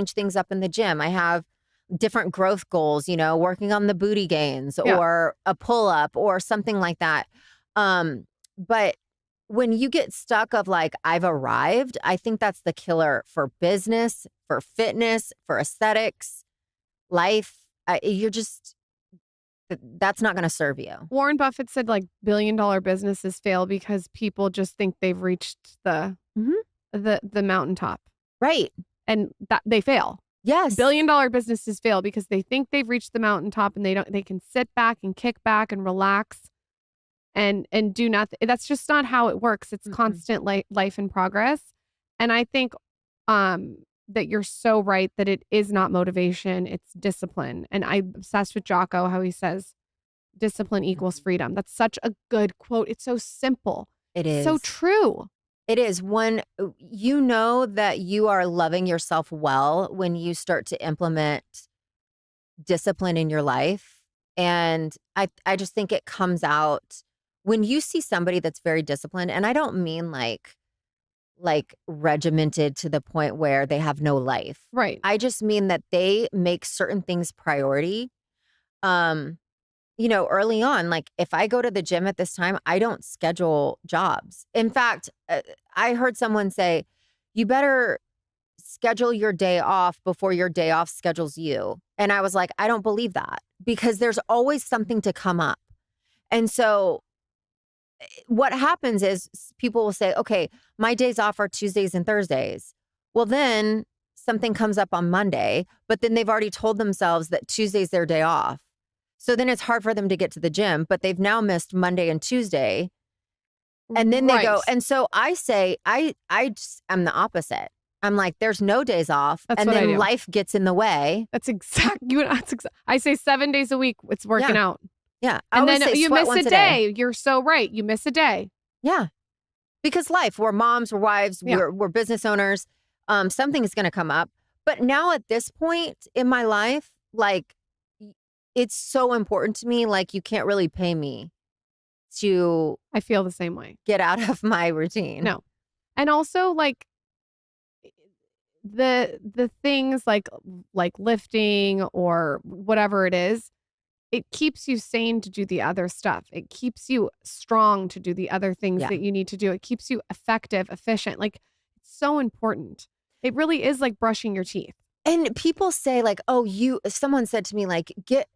change things up in the gym. I have different growth goals, working on the booty gains or a pull-up or something like that. But when you get stuck of like, I've arrived, I think that's the killer for business, for fitness, for aesthetics, life. That's not going to serve you. Warren Buffett said like billion-dollar businesses fail because people just think they've reached the mountaintop. Right. And that they fail. Yes. Billion-dollar businesses fail because they think they've reached the mountaintop and they can sit back and kick back and relax and do nothing. That's just not how it works. It's constant life in progress. And I think that you're so right that it is not motivation, it's discipline. And I'm obsessed with Jocko, how he says discipline equals freedom. That's such a good quote. It's so simple. It is. So true. It is. When you know that you are loving yourself well when you start to implement discipline in your life. And I just think it comes out when you see somebody that's very disciplined. And I don't mean like regimented to the point where they have no life. Right. I just mean that they make certain things priority. Early on, like if I go to the gym at this time, I don't schedule jobs. In fact, I heard someone say, you better schedule your day off before your day off schedules you. And I was like, I don't believe that because there's always something to come up. And so what happens is people will say, okay, my days off are Tuesdays and Thursdays. Well, then something comes up on Monday, but then they've already told themselves that Tuesday's their day off. So then it's hard for them to get to the gym, but they've now missed Monday and Tuesday. And then they go. And so I say, I'm the opposite. I'm like, there's no days off. That's and what then I do. Life gets in the way. I say 7 days a week. It's working out. Yeah. And then you miss a day. You're so right. You miss a day. Yeah. Because life, we're moms, we're wives, we're business owners. Something is going to come up. But now at this point in my life, like, it's so important to me. Like, you can't really pay me to. I feel the same way. Get out of my routine. No. And also, like, the things like lifting or whatever it is, it keeps you sane to do the other stuff. It keeps you strong to do the other things that you need to do. It keeps you effective, efficient. Like, it's so important. It really is like brushing your teeth. And people say like, oh, someone said to me, like,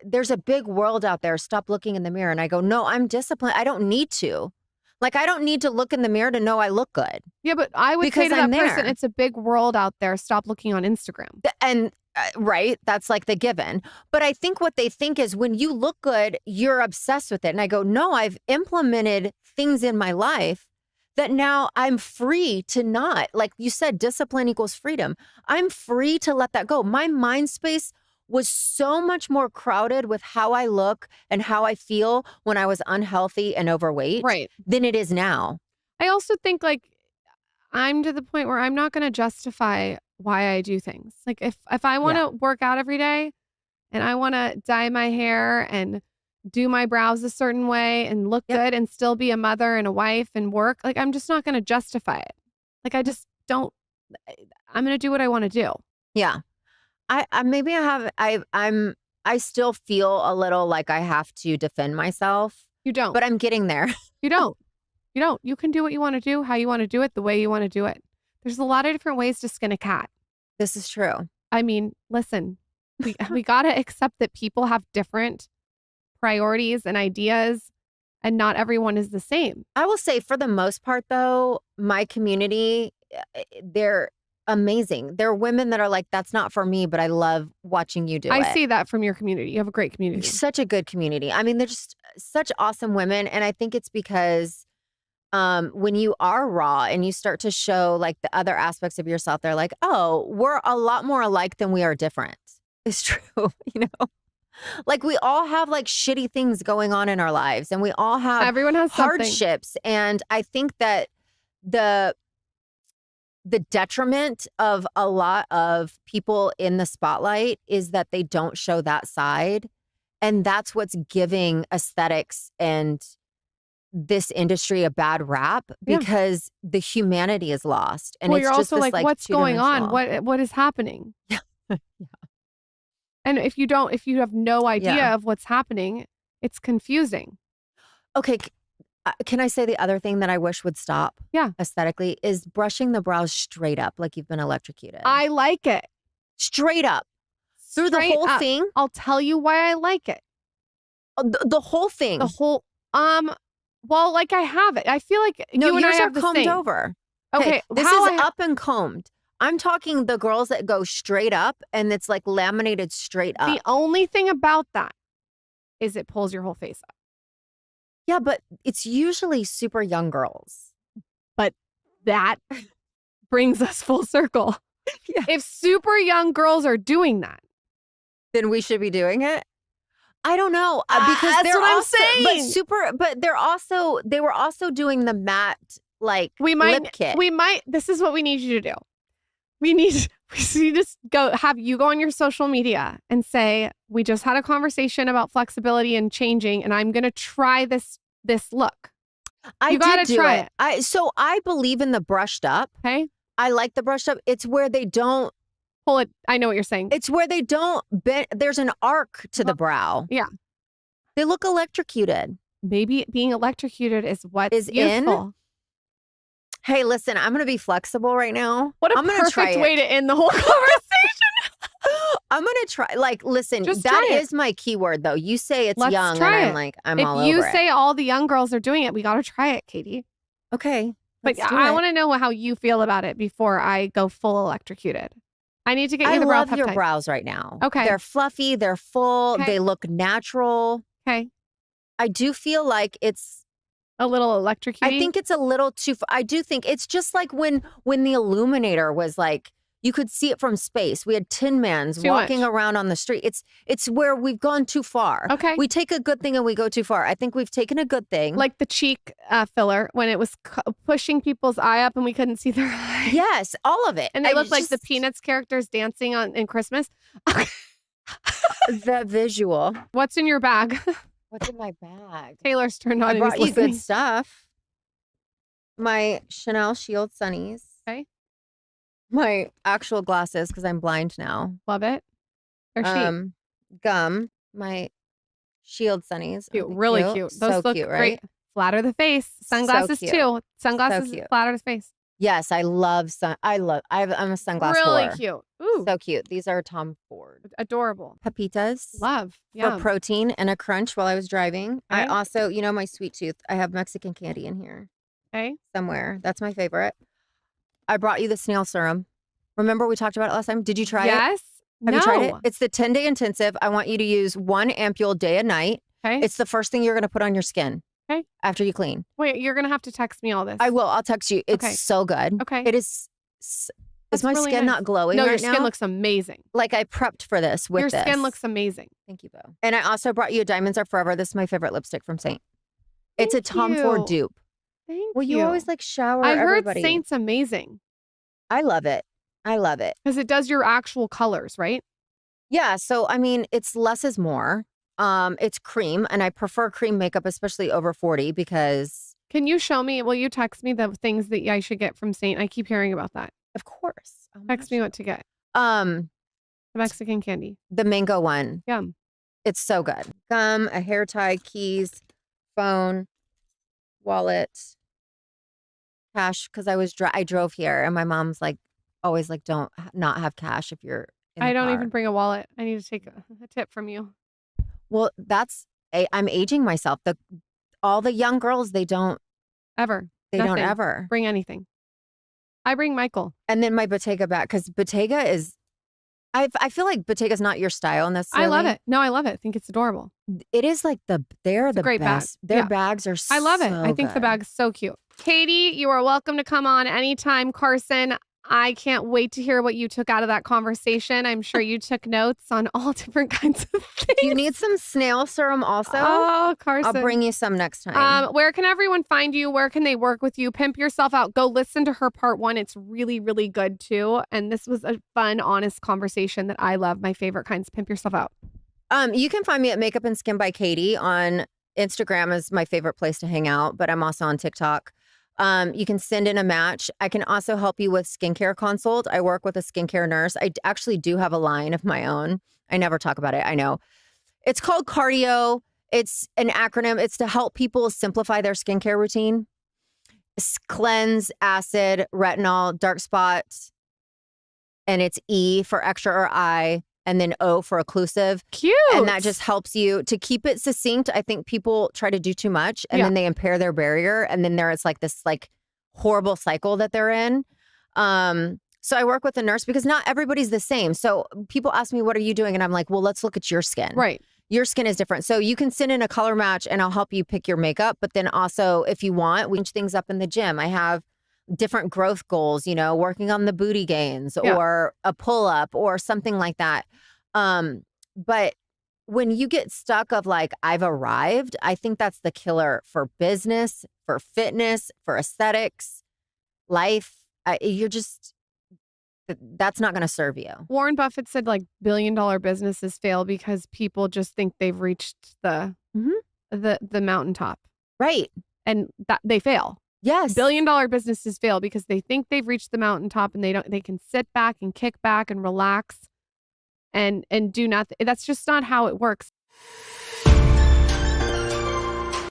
there's a big world out there. Stop looking in the mirror. And I go, no, I'm disciplined. I don't need to. Like, I don't need to look in the mirror to know I look good. Yeah, but I would say to that person, it's a big world out there. Stop looking on Instagram. And right, that's like the given. But I think what they think is when you look good, you're obsessed with it. And I go, no, I've implemented things in my life that now I'm free to not. Like you said, discipline equals freedom. I'm free to let that go. My mind space was so much more crowded with how I look and how I feel when I was unhealthy and overweight than it is now. I also think like I'm to the point where I'm not going to justify why I do things. Like if I want to work out every day and I want to dye my hair and do my brows a certain way and look good and still be a mother and a wife and work, like I'm just not going to justify it. Like I just don't, I'm going to do what I want to do. Yeah. I still feel a little like I have to defend myself. You don't. But I'm getting there. You don't. You can do what you want to do, how you want to do it, the way you want to do it. There's a lot of different ways to skin a cat. This is true. I mean, listen, we got to accept that people have different priorities and ideas, and not everyone is the same. I will say for the most part, though, my community, they're amazing. There are women that are like, that's not for me, but I love watching you do it. I see that from your community. You have a great community. Such a good community. I mean, they're just such awesome women. And I think it's because when you are raw and you start to show like the other aspects of yourself, they're like, oh, we're a lot more alike than we are different. It's true, Like we all have like shitty things going on in our lives and we all have everyone has hardships. Something. And I think that the detriment of a lot of people in the spotlight is that they don't show that side. And that's what's giving aesthetics and this industry a bad rap because the humanity is lost. And well, it's you're just also this, like, what's going on? What is happening? Yeah. And if you have no idea Yeah. of what's happening, it's confusing. Okay. Can I say the other thing that I wish would stop? Yeah. Aesthetically is brushing the brows straight up like you've been electrocuted. I like it. Straight up. Through the Straight whole up. thing. I'll tell you why I like it. The whole thing. The whole, well, like I have it. I feel like No, you and I yours have are the combed same. over. Okay. This is up and combed. I'm talking the girls that go straight up and it's like laminated straight up. The only thing about that is it pulls your whole face up. Yeah, but it's usually super young girls. But that brings us full circle. Yeah. If super young girls are doing that, then we should be doing it. I don't know because that's they're what also, I'm saying. but they were also doing the matte like lip kit. This is what we need you to do. We need to have you go on your social media and say, we just had a conversation about flexibility and changing, and I'm going to try this look. You got to try it. So I believe in the brushed up. Okay. I like the brushed up. It's where they don't pull it. I know what you're saying. It's where they don't bend. There's an arc to the brow. Yeah. They look electrocuted. Maybe being electrocuted is what is useful. In. Hey, listen, I'm going to be flexible right now. What a I'm perfect way to end the whole conversation. I'm going to try. Like, listen, Just that is my keyword, though. You say it's young, and I'm like, I'm all over it. If you say all the young girls are doing it, we got to try it, Katie. Okay. But I want to know how you feel about it before I go full electrocuted. I need to get you the brow peptide. I love your brows right now. Okay. They're fluffy. They're full. Okay. They look natural. Okay. I do feel like it's a little electrocuted. I think it's a little too. I do think it's just like when the Illuminator was like, you could see it from space. We had Tin Mans walking around on the street. It's where we've gone too far. Okay. We take a good thing and we go too far. I think we've taken a good thing. Like the cheek filler when it was pushing people's eye up and we couldn't see their eye. Yes, all of it. And they looked like the Peanuts characters dancing in Christmas. The visual. What's in your bag? What's in my bag? Taylor's turned on. I brought you good stuff. My Chanel Shield Sunnies. Okay. My actual glasses because I'm blind now. Love it. They're cheap. Gum. My Shield Sunnies. Cute. Really cute. Those so look cute, great. right? Flatter the face. Sunglasses too. Sunglasses flatter the face. Yes, I love I'm a sunglass really whore. Cute. Ooh. So cute. These are Tom Ford. Adorable. Pepitas. Love. Yeah. For protein and a crunch while I was driving. Okay. I also, my sweet tooth. I have Mexican candy in here. Okay. Somewhere. That's my favorite. I brought you the snail serum. Remember we talked about it last time? Did you try it? Yes. Have you tried it? It's the 10-day intensive. I want you to use 1 ampule day and night. Okay. It's the first thing you're going to put on your skin. Okay. After you clean. Wait, you're going to have to text me all this. I will. I'll text you. It's so good. Okay. It is. Is my skin not glowing No, right your skin now? looks amazing. Like I prepped for this with this. Your skin looks amazing. Thank you, Bo. And I also brought you a Diamonds Are Forever. This is my favorite lipstick from Saint. It's a Tom Ford dupe. Thank you. Well, you always like shower I everybody. heard Saint's amazing. I love it. I love it. Because it does your actual colors, right? Yeah. So, I mean, it's less is more. It's cream, and I prefer cream makeup, especially over 40 because... Can you show me, will you text me the things that I should get from Saint? I keep hearing about that. Of course. Text me what to get. The Mexican candy. The mango one. Yum. It's so good. Gum, a hair tie, keys, phone, wallet, cash. Because I drove here, and my mom's like, always like, don't not have cash if you're in the I don't car. even bring a wallet. I need to take a tip from you. Well, I'm aging myself. All the young girls, they don't ever. They Nothing. don't ever bring anything. I bring Michael. And then my Bottega bag, because Bottega is, I feel like Bottega's not your style necessarily. I love it. No, I love it. I think it's adorable. It is like they're the great best. bag. Their bags are so I love it. I think good. the bag's so cute. Katie, you are welcome to come on anytime. Carson, I can't wait to hear what you took out of that conversation. I'm sure you took notes on all different kinds of things. Do you need some snail serum also? Oh, Carson. I'll bring you some next time. Where can everyone find you? Where can they work with you? Pimp Yourself Out. Go listen to her part 1. It's really, really good too. And this was a fun, honest conversation that I love. My favorite kinds. Pimp Yourself Out. You can find me at Makeup and Skin by Katie on Instagram is my favorite place to hang out, but I'm also on TikTok. You can send in a match. I can also help you with skincare consult. I work with a skincare nurse. Actually do have a line of my own. I never talk about it. I know. It's called cardio. It's an acronym. It's to help people simplify their skincare routine. Cleanse, acid, retinol, dark spots, and it's E for extra or I, and then O for occlusive. Cute. And that just helps you to keep it succinct. I think people try to do too much and then they impair their barrier. And then there's like this like horrible cycle that they're in. So I work with a nurse because not everybody's the same. So people ask me, what are you doing? And I'm like, well, let's look at your skin. Right. Your skin is different. So you can send in a color match and I'll help you pick your makeup. But then also, if you want, we change things up in the gym. I have different growth goals, you know, working on the booty gains or a pull up or something like that. But when you get stuck of like, I've arrived, I think that's the killer for business, for fitness, for aesthetics, life. That's not going to serve you. Warren Buffett said like billion-dollar businesses fail because people just think they've reached the mountaintop. Right. And that they fail. Yes. Billion-dollar businesses fail because they think they've reached the mountaintop and they can sit back and kick back and relax and do nothing. That's just not how it works.